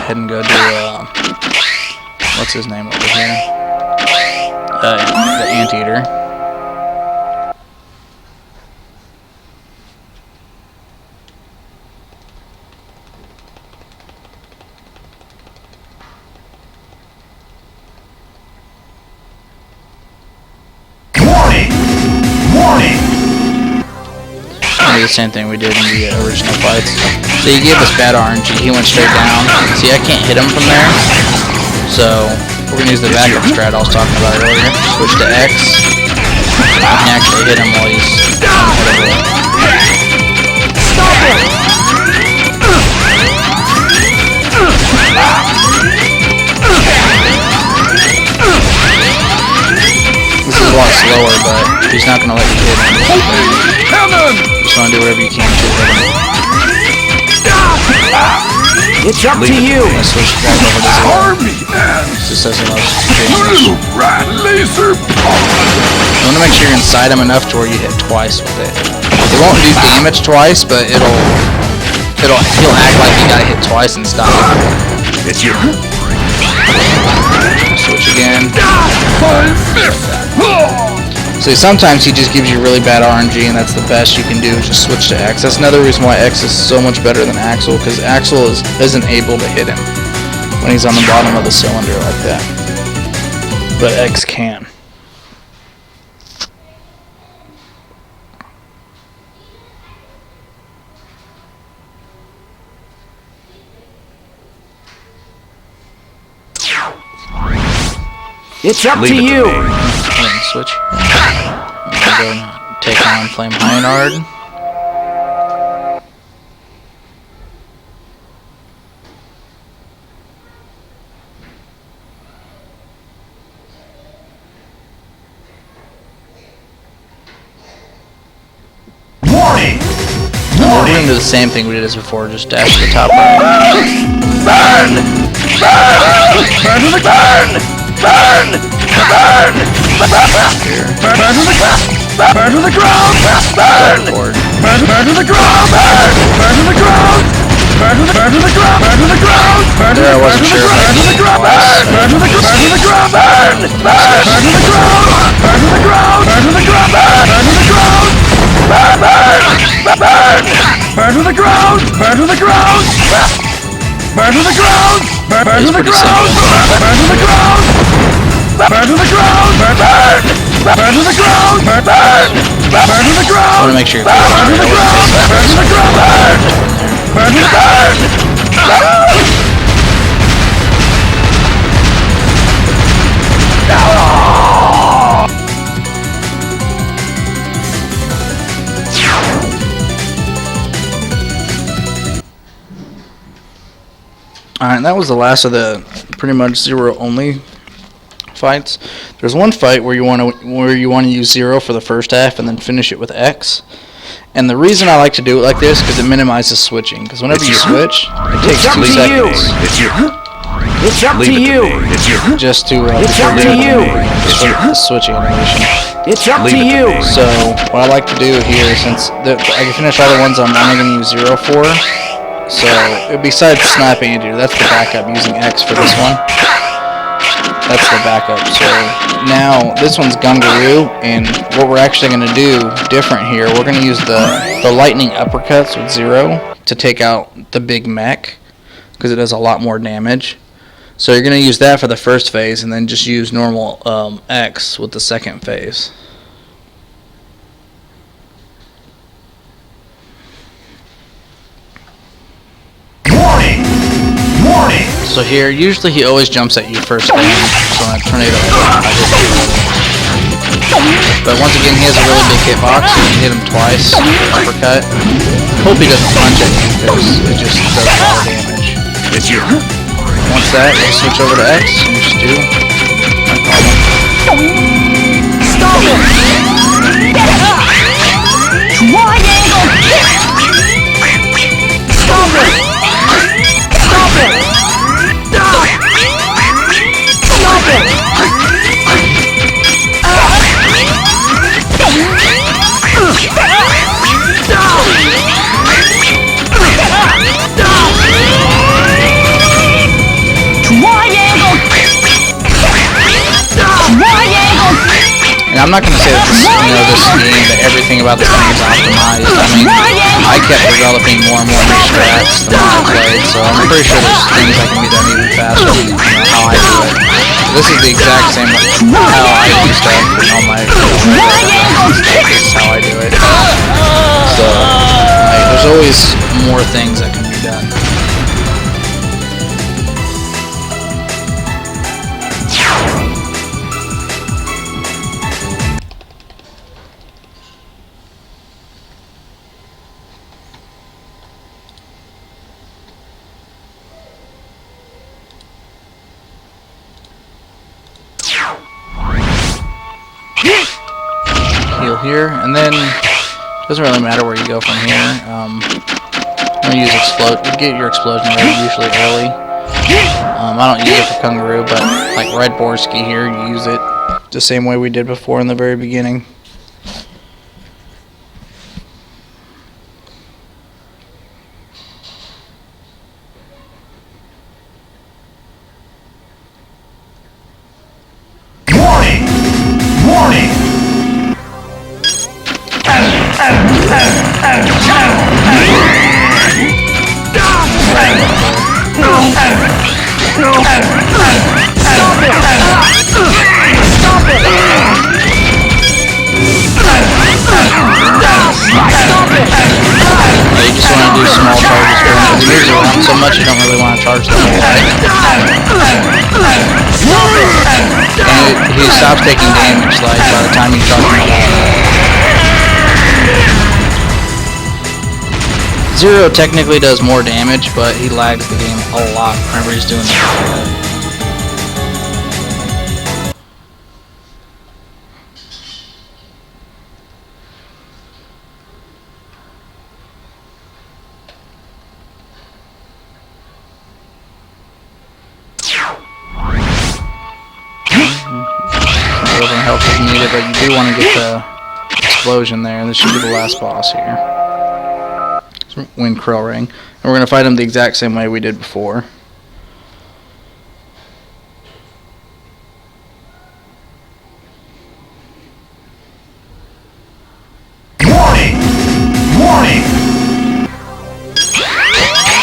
ahead and go do, what's his name over here? The Anteater. The same thing we did in the original fights. So he gave us bad RNG, he went straight down. See, I can't hit him from there. So we're gonna use the backup strat I was talking about earlier. Switch to X. I can actually hit him while he's unhittable. Stop it! This is a lot slower, but he's not gonna let you hit him. Just want to do whatever you can to hit him. It's up to you. I switched back over to zero. Just says the most damage. You want to make sure you're inside him enough to where you hit twice with it. It won't do damage twice, but he'll act like you gotta hit twice and stop. It's your switch again. See, sometimes he just gives you really bad RNG, and that's the best you can do, is just switch to X. That's another reason why X is so much better than Axel, because Axel isn't able to hit him when he's on the bottom of the cylinder like that. But X can. It's up to you. Switch. I'm going to take on Flame Heinard. warning. We're going to do the same thing we did as before. Just dash to the top right. Burn! Burn! Burn to the burn! Burn! Burn! Here. Burn to the burn to the ground! Burn! Forward. Burn to the ground! Burn to the ground! Burn to the ground! Burn to the ground! Burn to the ground! There, I wasn't sure if I Burn to the ground! Burn to the ground! Burn! Burn to the ground! Burn to the ground! Burn to the ground! Burn to the ground! Burn! Burn! Burn to the ground! Burn to the ground! Burn to the ground! Burn to the ground! Burn to the ground! Burn to the ground! Burn! Burn to the ground! Burn! Burn to the ground! I want to make sure you're Burn to the ground! Burn to the ground! Burn! Burn to the ground! Alright, that was the last of the pretty much zero only fights. There's one fight where you want to use zero for the first half and then finish it with X. And the reason I like to do it like this because it minimizes switching. Because whenever you switch, it takes 2 seconds. It's up to you. Just to It's up to you. the switching animation. It's up to you. So what I like to do here, since I can finish all the ones I'm only going to use zero for. So, besides Snapping Anteater, that's the backup, using X for this one. That's the backup. So, now, this one's Gungaroo, and what we're actually going to do different here, we're going to use the lightning uppercuts with zero to take out the big mech, because it does a lot more damage. So, you're going to use that for the first phase, and then just use normal X with the second phase. So here, usually he always jumps at you first thing, so on a tornado, I just but once again, he has a really big hitbox, so you can hit him twice, uppercut. Hope he doesn't punch at you, because it just does a lot of damage. It's you. Once that, we'll switch over to X, and just do my problem. Stop it! Triangle kick! Stop it! Stop it! Stop it! And I'm not going to say that this game, that everything about this game is optimized. I mean, I kept developing more and more new strats the more I played, so I'm pretty sure there's things that can be done even faster than how I do it. This is the exact same how I do stuff in all my stuff. This is how I do it. So, like, there's always more things that can be done. Heal here, and then doesn't really matter where you go from here. I'm gonna use get your explosion rate usually early. I don't use it for Kangaroo, but like Red Borski here, you use it the same way we did before in the very beginning. You just want to do small charges for him. He moves around so much you don't really want to charge the whole way. And he stops taking damage like by the time you charge him up. Zero technically does more damage, but he lags the game a lot whenever he's doing that. Health is needed, but you do want to get the explosion there, and this should be the last boss here. Wind Krill Ring, and we're going to fight him the exact same way we did before. Warning! Warning!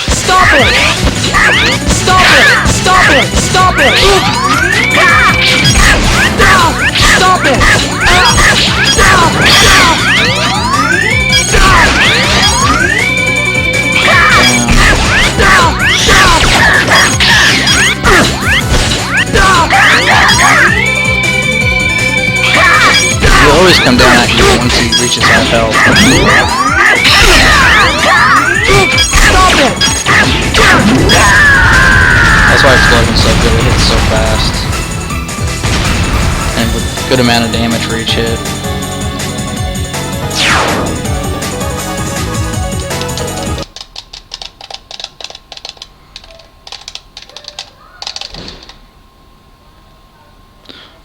Stop it! Stop it! Stop it! Stop it! Stop it! He'll always come down at you once he reaches half health. Stop it! That's why Explosion's so good, it hits so fast. And with good amount of damage for each hit.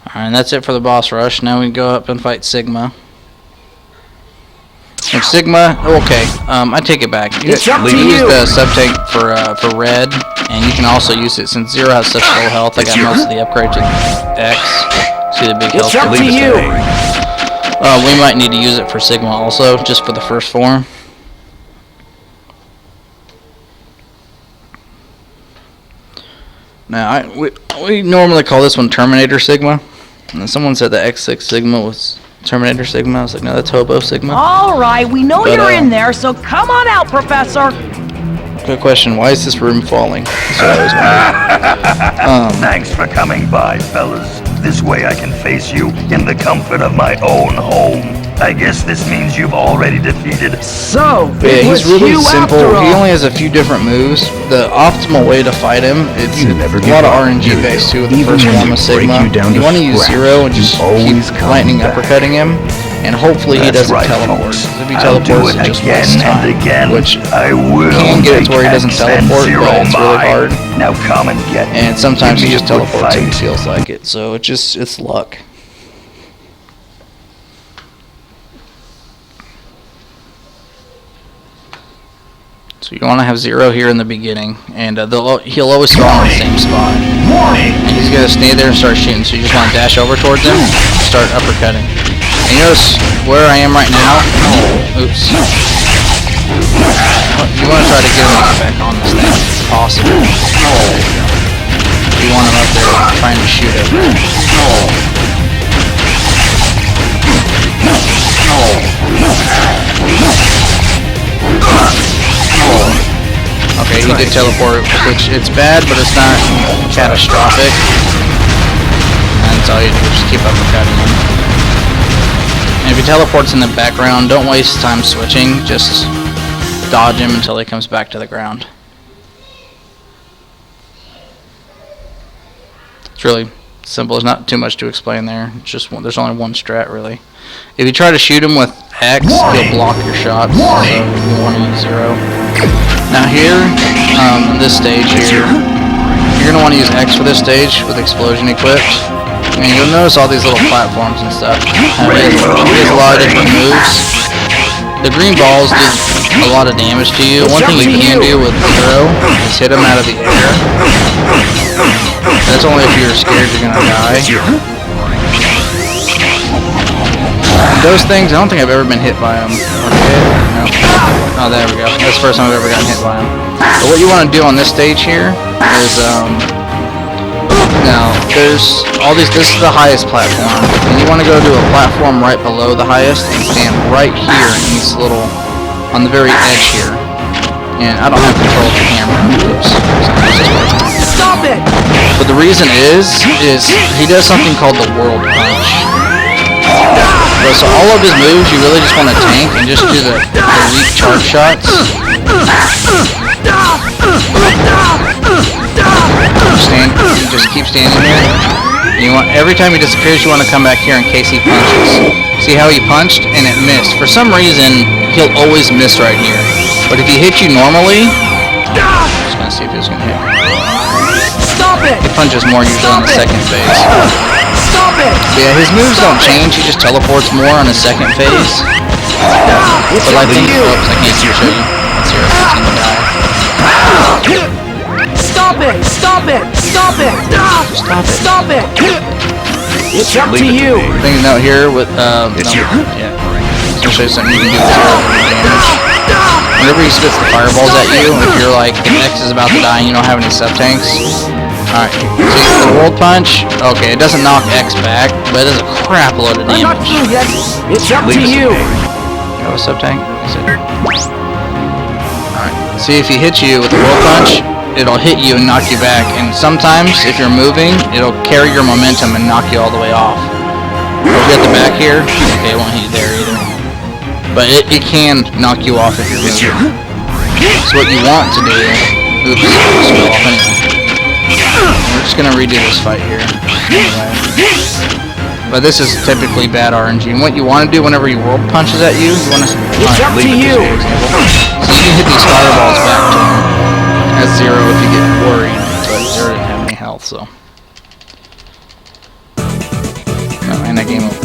Alright, and that's it for the boss rush. Now we can go up and fight Sigma. And Sigma, okay, I take it back. You use the sub-tank for red, and you can also use it since Zero has such low health. I got most of the upgrade to X. See the big health. It's up to you. We might need to use it for Sigma also, just for the first form. Now, we normally call this one Terminator Sigma. And someone said the X6 Sigma was Terminator Sigma. I was like, no, that's Hobo Sigma. All right, we know you're in there, so come on out, Professor. Good question. Why is this room falling? That's what I was wondering. Thanks for coming by, fellas. This way I can face you in the comfort of my own home. I guess this means you've already defeated. So, yeah, it was he's really you simple. after all. He only has a few different moves. The optimal way to fight him, it's a lot of RNG based too with the first form of Sigma. You want to use Zero and just keep lightning uppercutting him, and hopefully he doesn't teleport. If he teleports, it just wastes time, which can get it to where he doesn't teleport, but it's really hard. Now come and get me. And sometimes he just teleports and he feels like it, so it's luck. So you want to have Zero here in the beginning, and he'll always spawn in the same spot. And he's going to stay there and start shooting, so you just want to dash over towards him, start uppercutting. And you notice where I am right now? Oops. You want to try to get him back on this thing, if possible. You want him up there trying to shoot it. Okay, he did teleport, which it's bad, but it's not catastrophic. And that's all you do, just keep uppercutting him. And if he teleports in the background, don't waste time switching, just dodge him until he comes back to the ground. It's really simple, there's not too much to explain there. It's just there's only one strat really. If you try to shoot him with X, he'll block your shots, so you want to use 0. Now here, in this stage here, you're going to want to use X for this stage with explosion equipped. And you'll notice all these little platforms and stuff. He has a lot of different moves. The green balls do a lot of damage to you. One thing you can do with 0 is hit him out of the air. That's only if you're scared you're going to die. And those things, I don't think I've ever been hit by them. No. Oh, there we go. That's the first time I've ever gotten hit by them. But what you want to do on this stage here is, now, there's all these, this is the highest platform, and you want to go to a platform right below the highest and stand right here in this little, on the very edge here. And I don't have control of the camera. Oops. Stop it! But the reason is he does something called the World Punch. So all of his moves, you really just want to tank and just do the weak charge shots. Just keep standing there. You want every time he disappears, you want to come back here in case he punches. See how he punched and it missed. For some reason, he'll always miss right here. But if he hits you normally, I'm just gonna see if he's gonna hit. Stop it! He punches more usually on the second phase. Stop it! Yeah, his moves don't change. He just teleports more on the second phase. But I think, oops, I can't show you. Let's hear if he's gonna die. Stop it! Stop it! Stop it! Stop it! It's up to you. Thing to note here with yeah. I'm gonna show you something you can do with 0 damage. Whenever he spits the fireballs at you, if you're like X is about to die and you don't have any sub tanks. Alright, so the World Punch, okay, it doesn't knock X back, but it does a crap load of damage. I'm not through yet. It's up to you. You have a sub tank? Is it? Alright, see if he hits you with the World Punch, it'll hit you and knock you back, and sometimes if you're moving, it'll carry your momentum and knock you all the way off. If you at the back here, okay, it won't hit you there either. But it can knock you off if you're moving. So what you want to do, oops, scroll off anyway. We're just gonna redo this fight here. Anyway. But this is typically bad RNG. And what you want to do whenever he World Punches at you, you want to leave it this way, so you can hit these fireballs back to him. At 0 if you get worried, but 0 didn't have any health, so. Oh, and that game over.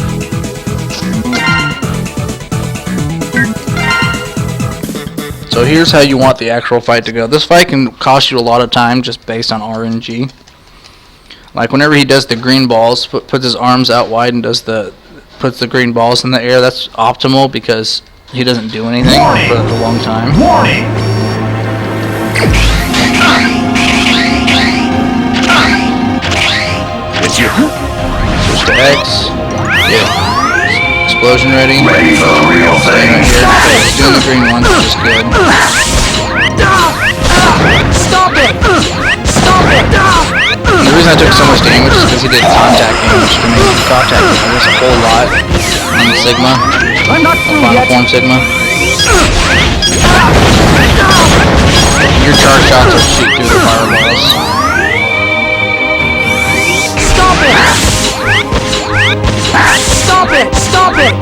So here's how you want the actual fight to go. This fight can cost you a lot of time just based on RNG. Like whenever he does the green balls, puts his arms out wide and puts the green balls in the air, that's optimal because he doesn't do anything for a long time. Switch to X. Yeah. Explosion ready. Ready for the real thing. Right here. Doing the green one, which is good. Stop it! Stop it! And the reason I took so much damage is because he did contact damage to me. Contact damage a whole lot on the Sigma. I'm not through Final yet. Form Sigma. Your charge shots will shoot through the fireballs. Stop it! Stop it! Stop it!